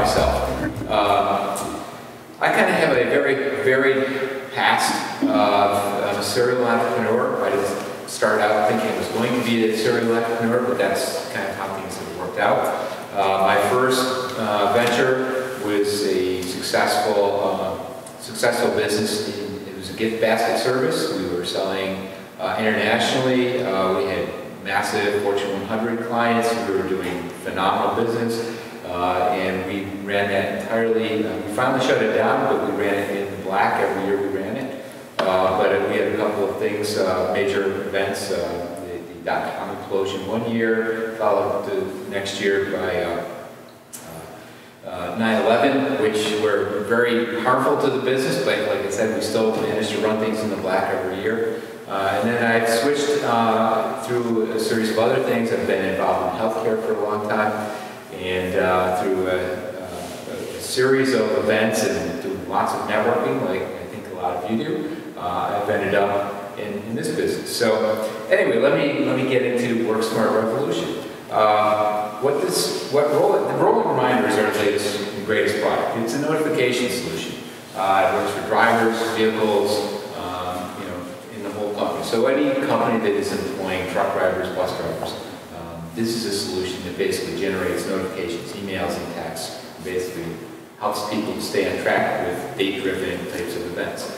myself. I kind of have a very varied past. I'm a serial entrepreneur. I just started out thinking I was going to be a serial entrepreneur, but that's kind of how things have worked out. My first venture was a successful business. It was a gift basket service. We were selling internationally. We had massive Fortune 100 clients. We were doing phenomenal business. And we ran that entirely. We finally shut it down, but we ran it in the black every year we ran it. But we had a couple of things, major events. The dot-com implosion one year, followed the next year by 9/11, which were very harmful to the business, but like I said, we still managed to run things in the black every year. And then I've switched through a series of other things. I've been involved in healthcare for a long time, and through a series of events and through lots of networking, like I think a lot of you do, I've ended up in this business. So anyway, let me get into WorkSmart Revolution. The rolling reminders are the latest and greatest product. It's a notification solution. It works for drivers, vehicles, in the whole company. So any company that is employing truck drivers, bus drivers, this is a solution that basically generates notifications, emails, and texts. Basically helps people to stay on track with date-driven types of events.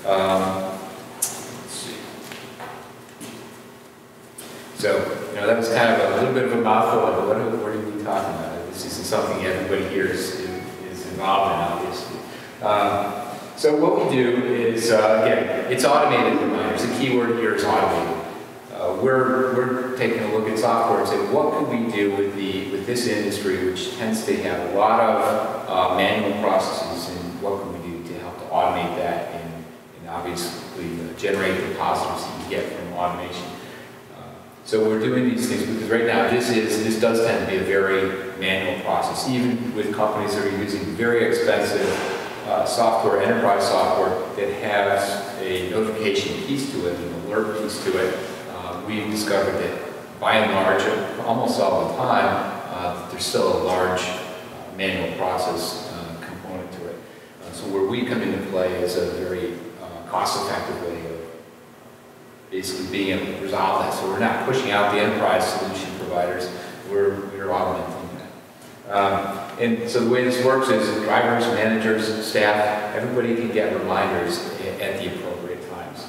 Let's see. So, that was kind of a little bit of a mouthful, but what are we talking about? This isn't something everybody here is involved in, obviously. So what we do is, again, it's automated reminders. The key word here is automated. We're taking a look at software and saying, what could we do with this industry, which tends to have a lot of manual processes, and what can we do to help to automate that and obviously generate the positives that you get from automation. So we're doing these things because right now this does tend to be a very manual process, even with companies that are using very expensive software, enterprise software that has a notification piece to it, an alert piece to it. We've discovered that by and large, almost all the time, there's still a large manual process component to it. So where we come into play is a very cost-effective way of basically being able to resolve that. So we're not pushing out the enterprise solution providers, we're augmenting that. And so the way this works is drivers, managers, staff, everybody can get reminders at the appropriate times.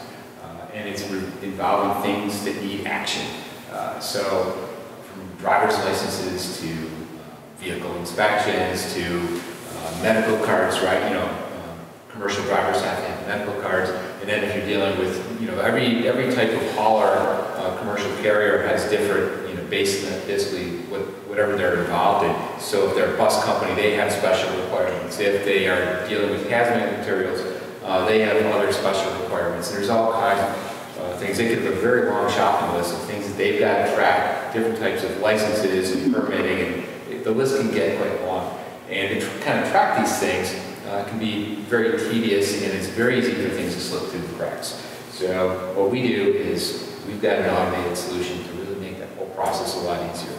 And it's involving things that need action. So from driver's licenses to vehicle inspections to medical cards, right? Commercial drivers have to have medical cards. And then if you're dealing with, every type of hauler, commercial carrier has different, basically whatever they're involved in. So if they're a bus company, they have special requirements. If they are dealing with hazmat materials, they have other special requirements. And there's all kinds of things. They could have a very long shopping list of things that they've got to track, different types of licenses and permitting, and the list can get quite long. And to kind of track these things can be very tedious, and it's very easy for things to slip through the cracks. So what we do is we've got an automated solution to really make that whole process a lot easier.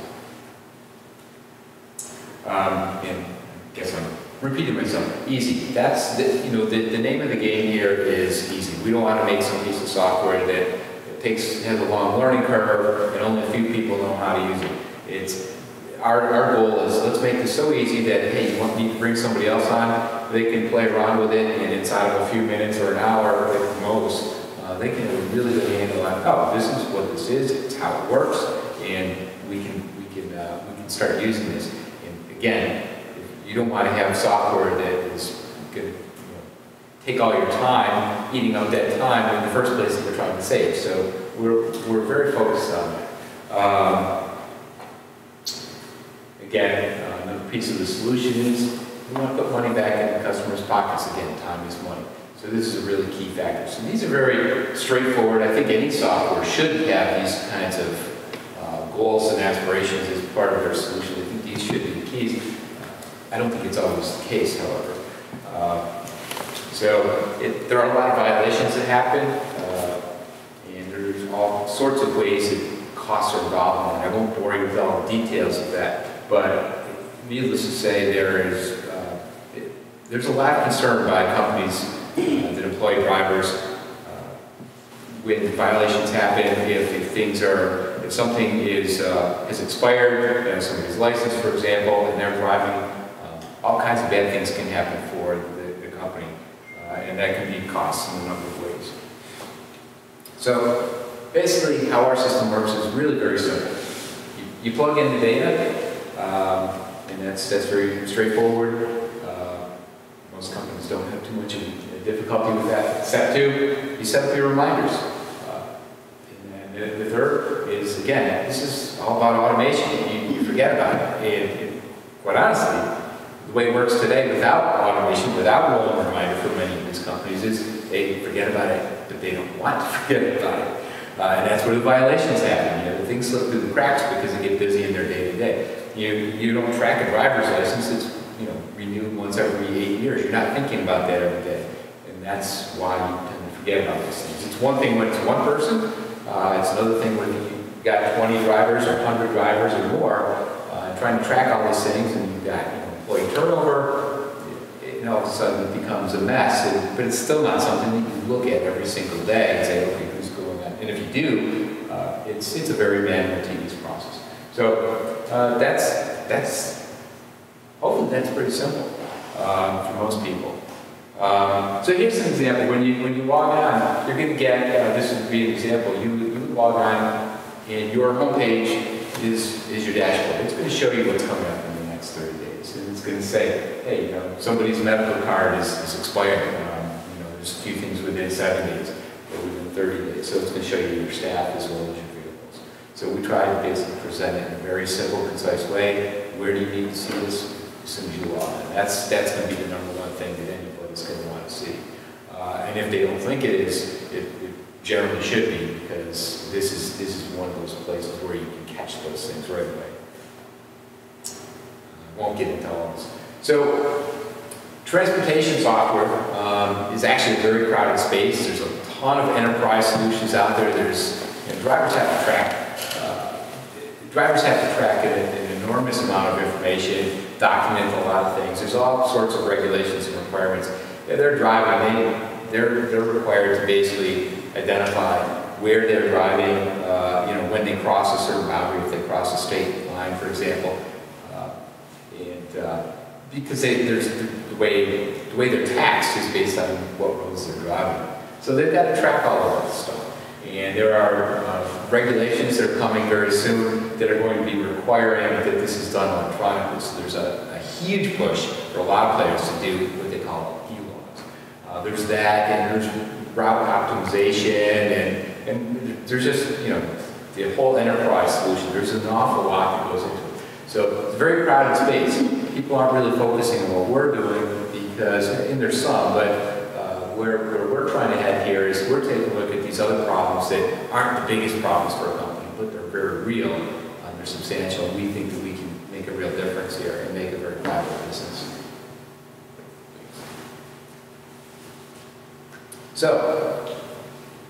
And I guess I'm repeating myself. Easy. That's the name of the game here is easy. We don't want to make some piece of software that has a long learning curve and only a few people know how to use it. Our goal is, let's make this so easy that, hey, you want me to bring somebody else on, they can play around with it, and inside of a few minutes or an hour at the most, they can really handle it. Oh, this is what this is, it's how it works, and we can start using this. And again, you don't want to have software that is going to take all your time, eating up that time in the first place that we're trying to save. So we're very focused on that. Again, another piece of the solution is we want to put money back in the customer's pockets. Again, time is money. So this is a really key factor. So these are very straightforward. I think any software should have these kinds of goals and aspirations as part of their solution. I think these should be the keys. I don't think it's always the case, however. There are a lot of violations that happen, and there's all sorts of ways that costs are involved in it. I won't bore you with all the details of that. But needless to say, there is there's a lot of concern by companies that employ drivers when violations happen, if something is expired, somebody's license, for example, and they're driving, all kinds of bad things can happen for the company, and that can be costs in a number of ways. So basically, how our system works is really very simple. You plug in the data, and that's very straightforward. Most companies don't have too much difficulty with that. Step two, you set up your reminders. And the third is, again, this is all about automation. You forget about it. And quite honestly, the way it works today without automation, without rolling reminder for many of these companies is they forget about it, but they don't want to forget about it. And that's where the violations happen. The things slip through the cracks because they get busy in their day-to-day. You don't track a driver's license. It's renewed once every 8 years. You're not thinking about that every day. And that's why you tend to forget about these things. It's one thing when it's one person. It's another thing when you've got 20 drivers or 100 drivers or more, trying to track all these things, and you've got employee turnover, all of a sudden it becomes a mess. But it's still not something that you look at every single day and say, okay, who's going on? And if you do, it's a very manual, tedious process. So hopefully that's pretty simple for most people. So here's an example. When you log on, you're going to get, this would be an example, you log on and your home page is your dashboard. It's going to show you what's coming up in the next 30 days. And it's going to say, hey, somebody's medical card is expiring. There's a few things within 7 days or within 30 days. So it's going to show you your staff as well as your vehicles. So we try to basically present it in a very simple, concise way. Where do you need to see this? As soon as you log in. That's going to be the number one thing that anybody's going to want to see. And if they don't think it is, it generally should be, because this is one of those places where you can catch those things right away. I won't get into all this. So, transportation software is actually a very crowded space. There's a ton of enterprise solutions out there. Drivers have to track an enormous amount of information, document a lot of things. There's all sorts of regulations and requirements. If they're driving, they're required to basically identify where they're driving, when they cross a certain boundary, if they cross a state line, for example, because there's the way they're taxed is based on what roads they're driving. So they've got to track all of that stuff. And there are regulations that are coming very soon that are going to be requiring that this is done electronically. So there's a huge push for a lot of players to do what they call e-logs. There's that, and there's route optimization, and there's just, the whole enterprise solution. There's an awful lot that goes into it. So it's a very crowded space. People aren't really focusing on what we're doing because, and there's some, but where we're trying to head here is we're taking a look at these other problems that aren't the biggest problems for a company, but they're very real, they're substantial, and we think that we can make a real difference here and make a very viable business. So,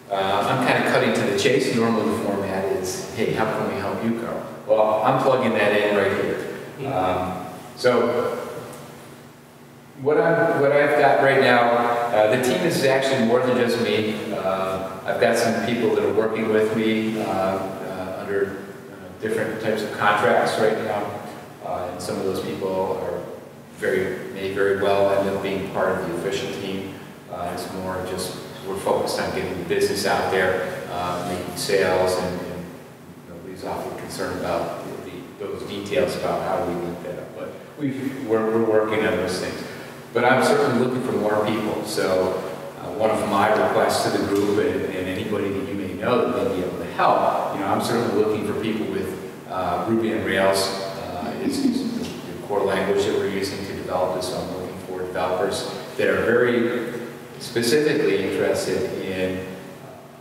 I'm kind of cutting to the chase. Normally the format is, hey, how can we help you, Carl? Well, I'm plugging that in right here. So, what I've got right now, the team is actually more than just me. I've got some people that are working with me under different types of contracts right now, and some of those people may very well end up being part of the official team. It's more just we're focused on getting the business out there, making sales, and nobody's awfully concerned about those details about how we link that up. But we're working on those things. But I'm certainly looking for more people. So one of my requests to the group and anybody that you may know that may be able to help, I'm certainly looking for people with Ruby on Rails is the core language that we're using to develop this. So I'm looking for developers that are very specifically interested in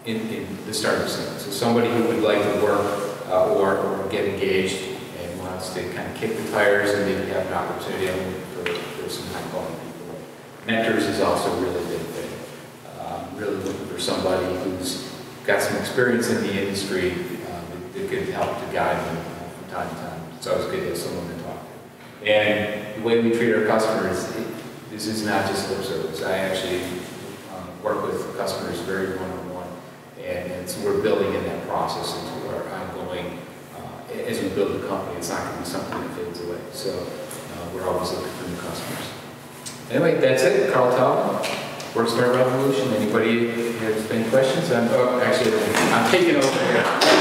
the startup scene. So somebody who would like to work or get engaged and wants to kind of kick the tires and maybe have an opportunity. I'm looking for some high-quality people. Mentors is also a really big thing. Really looking for somebody who's got some experience in the industry that could help to guide them from time to time. It's always good to have someone to talk to. And the way we treat our customers, This is not just lip service. I actually work with customers very one-on-one, and so we're building in that process into our ongoing, as we build the company, it's not going to be something that fades away. So we're always looking for new customers. Anyway, that's it. Carl Talbot, WorkSmart Revolution. Anybody have any questions? Actually, I'm taking over here.